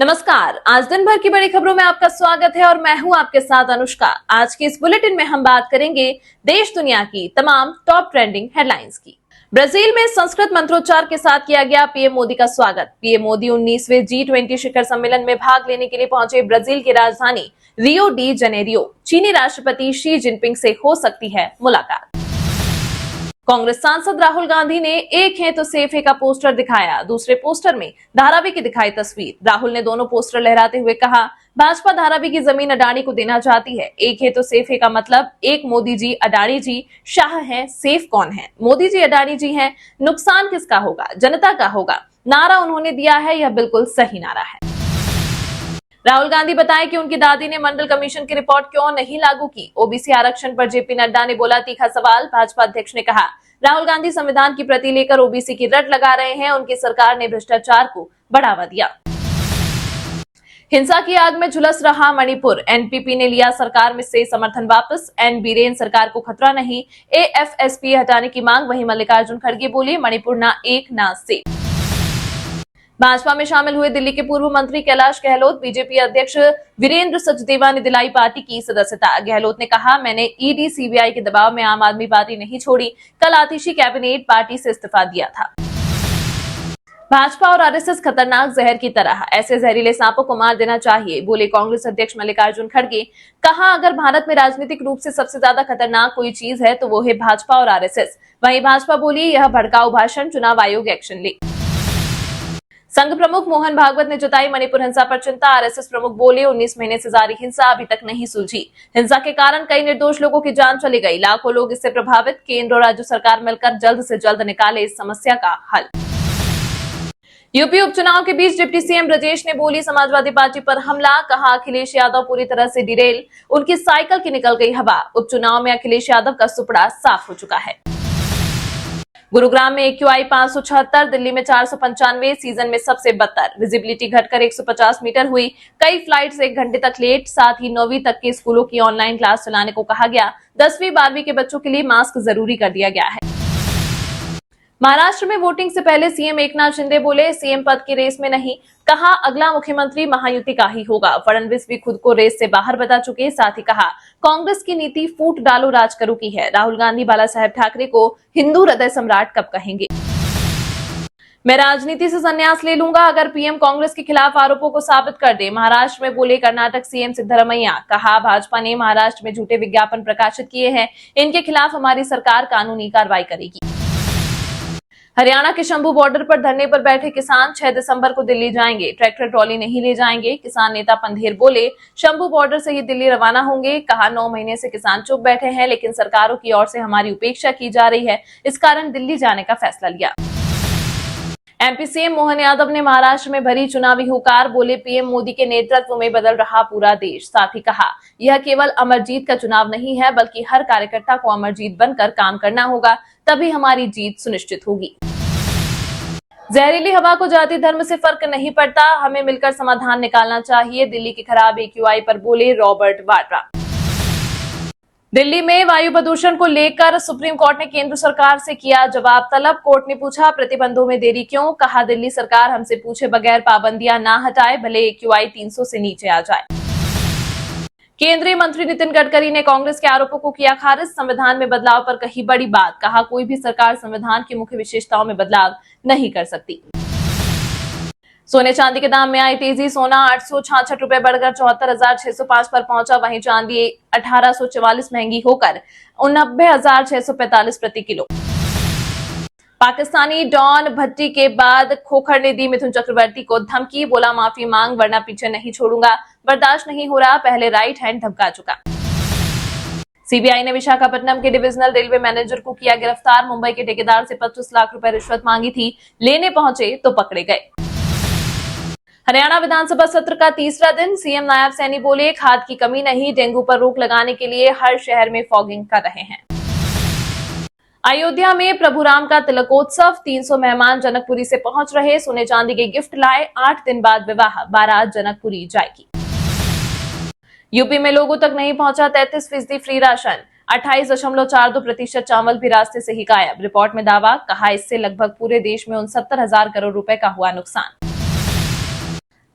नमस्कार। आज दिन भर की बड़ी खबरों में आपका स्वागत है और मैं हूं आपके साथ अनुष्का। आज के इस बुलेटिन में हम बात करेंगे देश दुनिया की तमाम टॉप ट्रेंडिंग हेडलाइंस की। ब्राजील में संस्कृत मंत्रोच्चार के साथ किया गया पीएम मोदी का स्वागत। पीएम मोदी 19वें G20 शिखर सम्मेलन में भाग लेने के लिए पहुंचे ब्राजील की राजधानी रियो डी जनेरियो। चीनी राष्ट्रपति शी जिनपिंग से हो सकती है मुलाकात। कांग्रेस सांसद राहुल गांधी ने एक है तो सेफ है का पोस्टर दिखाया। दूसरे पोस्टर में धारावी की दिखाई तस्वीर। राहुल ने दोनों पोस्टर लहराते हुए कहा, भाजपा धारावी की जमीन अडानी को देना चाहती है। एक है तो सेफ है का मतलब एक मोदी जी, अडानी जी, शाह है, सेफ कौन है? मोदी जी, अडानी जी हैं, नुकसान किसका होगा? जनता का होगा। नारा उन्होंने दिया है, यह बिल्कुल सही नारा है। राहुल गांधी बताएं कि उनकी दादी ने मंडल कमीशन की रिपोर्ट क्यों नहीं लागू की। ओबीसी आरक्षण पर जेपी नड्डा ने बोला तीखा सवाल। भाजपा अध्यक्ष ने कहा, राहुल गांधी संविधान की प्रति लेकर ओबीसी की रट लगा रहे हैं। उनकी सरकार ने भ्रष्टाचार को बढ़ावा दिया। हिंसा की आग में झुलस रहा मणिपुर। एनपीपी ने लिया सरकार में से समर्थन वापस। एन बीरेन सरकार को खतरा नहीं, एएफएसपी हटाने की मांग। वहीं मल्लिकार्जुन खड़गे बोले, मणिपुर ना एक ना से। भाजपा में शामिल हुए दिल्ली के पूर्व मंत्री कैलाश गहलोत। बीजेपी अध्यक्ष वीरेंद्र सचदेवा ने दिलाई पार्टी की सदस्यता। गहलोत ने कहा, मैंने ईडी सीबीआई के दबाव में आम आदमी पार्टी नहीं छोड़ी। कल आतिशी कैबिनेट पार्टी से इस्तीफा दिया था। भाजपा और आरएसएस खतरनाक जहर की तरह, ऐसे जहरीले सांपों को मार देना चाहिए, बोले कांग्रेस अध्यक्ष मल्लिकार्जुन खड़गे। कहा, अगर भारत में राजनीतिक रूप से सबसे ज्यादा खतरनाक कोई चीज है तो वो है भाजपा और आरएसएस। वहीं भाजपा बोली, यह भड़काऊ भाषण, चुनाव आयोग एक्शन ले। संघ प्रमुख मोहन भागवत ने जताई मणिपुर हिंसा पर चिंता। आरएसएस प्रमुख बोले, 19 महीने से जारी हिंसा अभी तक नहीं सुलझी। हिंसा के कारण कई निर्दोष लोगों की जान चली गई। लाखों लोग इससे प्रभावित। केंद्र और राज्य सरकार मिलकर जल्द से जल्द निकाले इस समस्या का हल। यूपी उपचुनाव के बीच डिप्टी सीएम ब्रजेश ने बोली समाजवादी पार्टी पर हमला। कहा, अखिलेश यादव पूरी तरह से डिरेल, उनकी साइकिल की निकल गई हवा। उपचुनाव में अखिलेश यादव का सुपड़ा साफ हो चुका है। गुरुग्राम में AQI 576, दिल्ली में 495, सीजन में सबसे बदतर। विजिबिलिटी घटकर 150 मीटर हुई। कई फ्लाइट्स 1 घंटे तक लेट। साथ ही 9वीं तक के स्कूलों की ऑनलाइन क्लास चलाने को कहा गया। 10वीं 12वीं के बच्चों के लिए मास्क जरूरी कर दिया गया है। महाराष्ट्र में वोटिंग से पहले सीएम एकनाथ शिंदे बोले, सीएम पद की रेस में नहीं। कहा, अगला मुख्यमंत्री महायुति का ही होगा। फडणवीस भी खुद को रेस से बाहर बता चुके। साथ ही कहा, कांग्रेस की नीति फूट डालो राज करो की है। राहुल गांधी बाला साहेब ठाकरे को हिंदू हृदय सम्राट कब कहेंगे? मैं राजनीति से संन्यास ले लूंगा अगर पीएम कांग्रेस के खिलाफ आरोपों को साबित कर दे, महाराष्ट्र में बोले कर्नाटक सीएम सिद्धरमैया। कहा, भाजपा ने महाराष्ट्र में झूठे विज्ञापन प्रकाशित किए हैं, इनके खिलाफ हमारी सरकार कानूनी कार्रवाई करेगी। हरियाणा के शंभू बॉर्डर पर धरने पर बैठे किसान 6 दिसंबर को दिल्ली जाएंगे। ट्रैक्टर ट्रॉली नहीं ले जाएंगे। किसान नेता पंधेर बोले, शंभू बॉर्डर से ही दिल्ली रवाना होंगे। कहा, 9 महीने से किसान चुप बैठे हैं, लेकिन सरकारों की ओर से हमारी उपेक्षा की जा रही है, इस कारण दिल्ली जाने का फैसला लिया। एमपी सीएम मोहन यादव ने महाराष्ट्र में भरी चुनावी हुंकार। बोले, पीएम मोदी के नेतृत्व में बदल रहा पूरा देश। साथ ही कहा, यह केवल अमरजीत का चुनाव नहीं है, बल्कि हर कार्यकर्ता को अमरजीत बनकर काम करना होगा, तभी हमारी जीत सुनिश्चित होगी। जहरीली हवा को जाति धर्म से फर्क नहीं पड़ता, हमें मिलकर समाधान निकालना चाहिए, दिल्ली की खराब AQI पर बोले रॉबर्ट वाड्रा। दिल्ली में वायु प्रदूषण को लेकर सुप्रीम कोर्ट ने केंद्र सरकार से किया जवाब तलब। कोर्ट ने पूछा, प्रतिबंधों में देरी क्यों? कहा, दिल्ली सरकार हमसे पूछे बगैर पाबंदियां ना हटाए, भले AQI 300 से नीचे आ जाए। केंद्रीय मंत्री नितिन गडकरी ने कांग्रेस के आरोपों को किया खारिज। संविधान में बदलाव पर कही बड़ी बात। कहा, कोई भी सरकार संविधान की मुख्य विशेषताओं में बदलाव नहीं कर सकती। सोने चांदी के दाम में आई तेजी। सोना 866 रुपए बढ़कर 74,605 पर पहुंचा। वहीं चांदी 1844 महंगी होकर 89,645 प्रति किलो। पाकिस्तानी डॉन भट्टी के बाद खोखर ने दी मिथुन चक्रवर्ती को धमकी। बोला, माफी मांग वरना पीछे नहीं छोड़ूंगा, बर्दाश्त नहीं हो रहा। पहले राइट हैंड धमका चुका। सीबीआई ने विशाखापट्टनम के डिविजनल रेलवे मैनेजर को किया गिरफ्तार। मुंबई के ठेकेदार से 25 लाख रुपए रिश्वत मांगी थी, लेने पहुंचे तो पकड़े गए। हरियाणा विधानसभा सत्र का तीसरा दिन। सीएम नायब सैनी बोले, खाद की कमी नहीं, डेंगू पर रोक लगाने के लिए हर शहर में फॉगिंग कर रहे हैं। अयोध्या में प्रभु राम का तिलकोत्सव। 300 मेहमान जनकपुरी से पहुंच रहे। सोने चांदी के गिफ्ट लाए। 8 दिन बाद विवाह, बारात जनकपुरी जाएगी। यूपी में लोगों तक नहीं पहुंचा 33% फ्री राशन। 28.42% चावल भी रास्ते से ही गायब। रिपोर्ट में दावा। कहा, इससे लगभग पूरे देश में 69,000 करोड़ रुपए का हुआ नुकसान।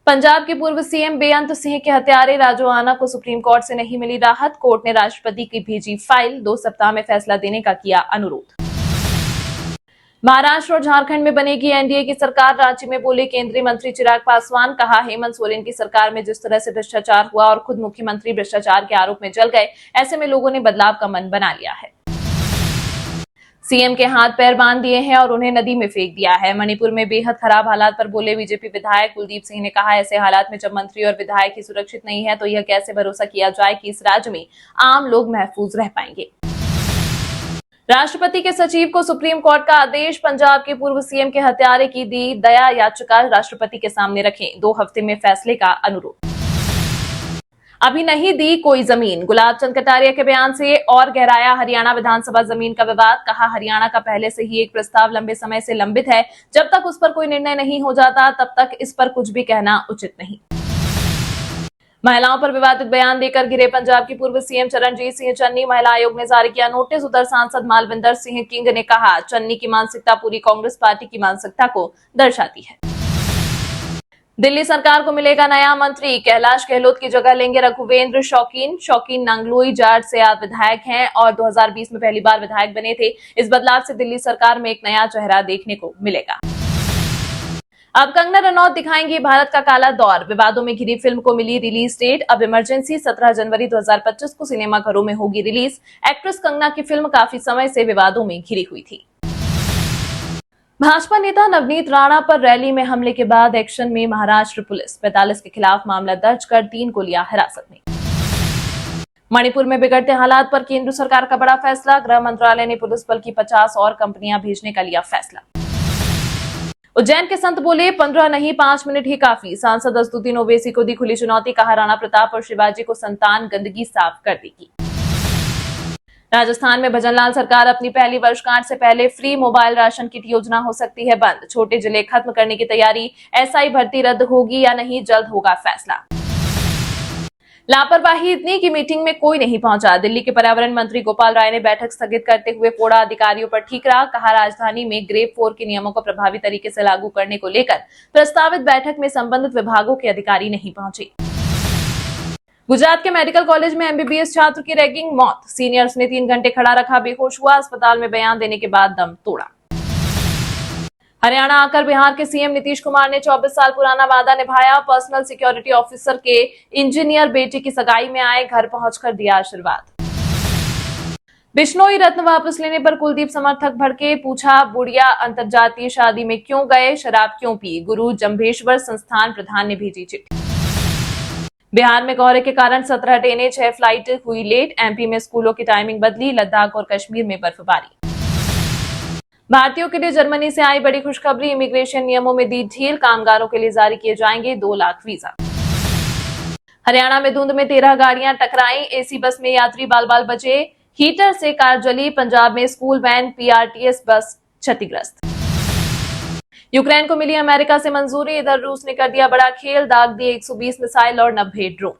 पंजाब के पूर्व सीएम बेअंत सिंह के हत्यारे राजोआना को सुप्रीम कोर्ट से नहीं मिली राहत। कोर्ट ने राष्ट्रपति की भेजी फाइल, 2 सप्ताह में फैसला देने का किया अनुरोध। महाराष्ट्र और झारखंड में बनेगी एनडीए की सरकार, रांची में बोले केंद्रीय मंत्री चिराग पासवान। कहा, हेमंत सोरेन की सरकार में जिस तरह से भ्रष्टाचार हुआ और खुद मुख्यमंत्री भ्रष्टाचार के आरोप में जल गए, ऐसे में लोगों ने बदलाव का मन बना लिया है। सीएम के हाथ पैर बांध दिए हैं और उन्हें नदी में फेंक दिया है। मणिपुर में बेहद खराब हालात पर बोले बीजेपी विधायक कुलदीप सिंह ने कहा, ऐसे हालात में जब मंत्री और विधायक ही सुरक्षित नहीं है तो यह कैसे भरोसा किया जाए कि इस राज्य में आम लोग महफूज रह पाएंगे। राष्ट्रपति के सचिव को सुप्रीम कोर्ट का आदेश, पंजाब के पूर्व सीएम के हत्यारे की दी दया याचिका राष्ट्रपति के सामने रखें, 2 हफ्ते में फैसले का अनुरोध। अभी नहीं दी कोई जमीन, गुलाब चंद कटारिया के बयान से और गहराया हरियाणा विधानसभा जमीन का विवाद। कहा, हरियाणा का पहले से ही एक प्रस्ताव लंबे समय से लंबित है, जब तक उस पर कोई निर्णय नहीं हो जाता तब तक इस पर कुछ भी कहना उचित नहीं। महिलाओं पर विवादित बयान देकर घिरे पंजाब की पूर्व सीएम चरणजीत सिंह चन्नी, महिला आयोग ने जारी किया नोटिस। उधर सांसद मालविंदर सिंह किंग ने कहा, चन्नी की मानसिकता पूरी कांग्रेस पार्टी की मानसिकता को दर्शाती है। दिल्ली सरकार को मिलेगा नया मंत्री, कैलाश गहलोत की जगह लेंगे रघुवेंद्र शौकीन। शौकीन नांगलोई जाट से आप विधायक हैं और 2020 में पहली बार विधायक बने थे। इस बदलाव से दिल्ली सरकार में एक नया चेहरा देखने को मिलेगा। अब कंगना रनौत दिखाएंगी भारत का काला दौर, विवादों में घिरी फिल्म को मिली रिलीज डेट। अब इमरजेंसी 17 जनवरी 2025 को सिनेमाघरों में होगी रिलीज। एक्ट्रेस कंगना की फिल्म काफी समय से विवादों में घिरी हुई थी। भाजपा नेता नवनीत राणा पर रैली में हमले के बाद एक्शन में महाराष्ट्र पुलिस, 45 के खिलाफ मामला दर्ज कर 3 को लिया हिरासत में। मणिपुर में बिगड़ते हालात पर केंद्र सरकार का बड़ा फैसला, गृह मंत्रालय ने पुलिस बल की 50 और कंपनियां भेजने का लिया फैसला। उज्जैन के संत बोले 15 नहीं 5 मिनट ही काफी, सांसद असदुद्दीन ओवैसी को दी खुली चुनौती। कहा, राणा प्रताप और शिवाजी को संतान गंदगी साफ कर देगी। राजस्थान में भजनलाल सरकार अपनी पहली वर्षगांठ से पहले फ्री मोबाइल राशन किट योजना हो सकती है बंद, छोटे जिले खत्म करने की तैयारी। एसआई भर्ती रद्द होगी या नहीं, जल्द होगा फैसला। लापरवाही इतनी कि मीटिंग में कोई नहीं पहुंचा, दिल्ली के पर्यावरण मंत्री गोपाल राय ने बैठक स्थगित करते हुए फोड़ा अधिकारियों पर ठीकरा। कहा, राजधानी में ग्रेड 4 के नियमों को प्रभावी तरीके से लागू करने को लेकर प्रस्तावित बैठक में संबंधित विभागों के अधिकारी नहीं पहुंचे। गुजरात के मेडिकल कॉलेज में एमबीबीएस छात्र की रैगिंग, मौत। सीनियर्स ने 3 घंटे खड़ा रखा, बेहोश हुआ, अस्पताल में बयान देने के बाद दम तोड़ा। हरियाणा आकर बिहार के सीएम नीतीश कुमार ने 24 साल पुराना वादा निभाया, पर्सनल सिक्योरिटी ऑफिसर के इंजीनियर बेटे की सगाई में आए, घर पहुंचकर दिया आशीर्वाद। बिश्नोई रत्न वापस लेने पर कुलदीप समर्थक भड़के, पूछा बुढ़िया अंतरजातीय शादी में क्यों गए, शराब क्यों पी, गुरु जंभेश्वर संस्थान प्रधान ने भेजी चिट्ठी। बिहार में कोहरे के कारण 17 ट्रेनें 6 फ्लाइट हुई लेट, एमपी में स्कूलों की टाइमिंग बदली, लद्दाख और कश्मीर में बर्फबारी। भारतीयों के लिए जर्मनी से आई बड़ी खुशखबरी, इमिग्रेशन नियमों में दी ढील, कामगारों के लिए जारी किए जाएंगे 2 लाख वीजा। हरियाणा में धुंध में 13 गाड़ियां टकराई, एसी बस में यात्री बाल बाल बचे, हीटर से कार जली। पंजाब में स्कूल वैन पीआरटीएस बस क्षतिग्रस्त। यूक्रेन को मिली अमेरिका से मंजूरी, इधर रूस ने कर दिया बड़ा खेल, दाग दिए 120 मिसाइल और 90 ड्रोन।